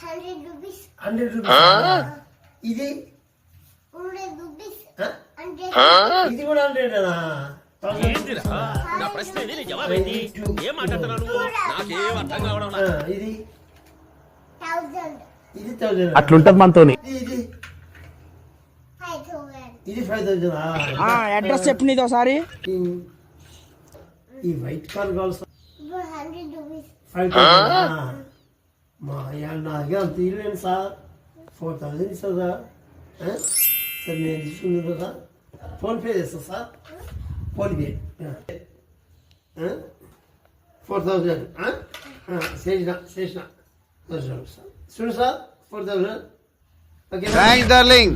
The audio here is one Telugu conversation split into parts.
100 rupees. 100 rupees. ఇది 100 rupees. ఇది కూడా 100 నా ప్రశ్న ఇది, నీ జవాబు ఏంటి? ఏం మాట్లాడుతున్నావు నువ్వు? నాకేం అర్థం కావడం లేదు. ఇది 1000. ఇది 1000. అట్లుంటది మనతోని. ఇది 5000. ఇది 5000. అడ్రస్ చెప్పు నీది ఒకసారి. ఈ వైట్ కార్ కావాలి సార్. 100 rupees. 5000. మా నా దగ్గర అంత ఇల్లేను సార్. 4000 ఇస్తాను సార్. సార్ నేను తీసుకున్నాను సార్. ఫోన్పే చేస్తాను సార్. ఫోన్పే 4000 చేసిన చూడు సార్. 4000. Okay thanks darling.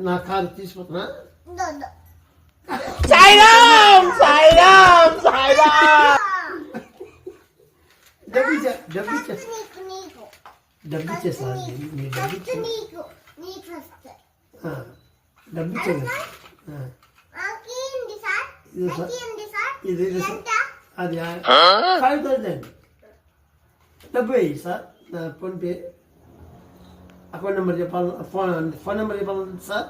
నా కారు తీసుకుంటున్నా. No. సాయిరామ్ సాయిరామ్ సాయిరామ్. డబ్బిచ్చే నీకు. డబ్బిచ్చే సార్. మీ డబ్బిచ్చే నీకు. నీ ఫస్ట్. డబ్బిచ్చే ఆకింది సార్. ఇది సార్. ఆకింది సార్. ఇది ఎంత? అది 5000. డబ్బు వేయి సార్. నా ఫోన్పే అకౌంట్ నెంబర్ చెప్పాలి. ఫోన్ నెంబర్ చెప్పాలి సార్.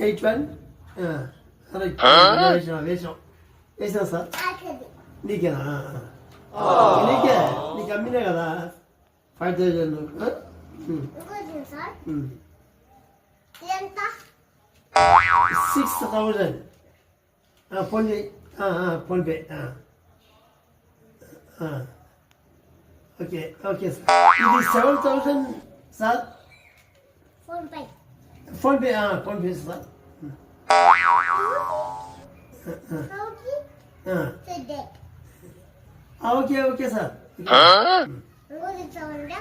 81 వేసాం సార్. ఆకింది. నీకేనా? నీకు అమ్మినా కదా 5000. ఇంకోటి సార్. ఎంత? 6000. ఫోన్ చేయి. ఫోన్పే. Okay okay sir. ఇది 7000 sir. PhonePe. PhonePe sir. Okay. Today. Okay okay sir. ఇంకోటి చూడండి.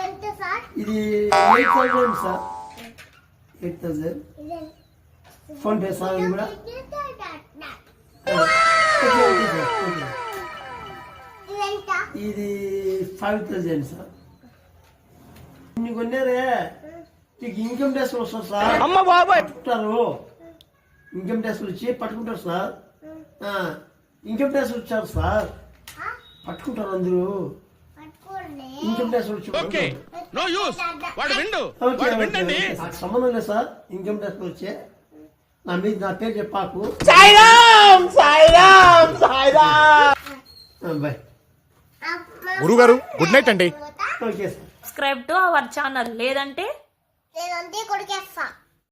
ఎంత సార్? ఇది 8000 సార్. 8000. PhonePe sir. ఇది కూడా ఓకే ఓకే సార్. ఓకే. ఎంత? ఇది 5000 సార్. నీకు కొన్నారే నీకు ఇన్కమ్ ట్యాక్స్ వస్తారు సార్. అమ్మ బాబాయ్ పట్టుకుంటారు. ఇన్కమ్ ట్యాక్స్ వచ్చి పట్టుకుంటారు సార్. ఇన్కమ్ ట్యాక్స్ వచ్చారు సార్. పట్టుకుంటారు అందరూ. పట్టుకోండి. ఇన్కమ్ ట్యాక్స్ వచ్చి ఓకే, నో యూస్. వాడు విండు. ఓకే, వాడు ఓకే, విండండి. ఓకే. నాకు సంబంధం లేదు సార్. ఇన్కమ్ ట్యాక్స్ వచ్చే నా మీద నా పేరు చెప్పాకు. సాయిరామ్ సాయిరామ్ సాయిరామ్. బాయ్. గురుగారు గుడ్ నైట్ అండి. Okay sir. Subscribe to our channel లేదంటే కొడుకేస్తా.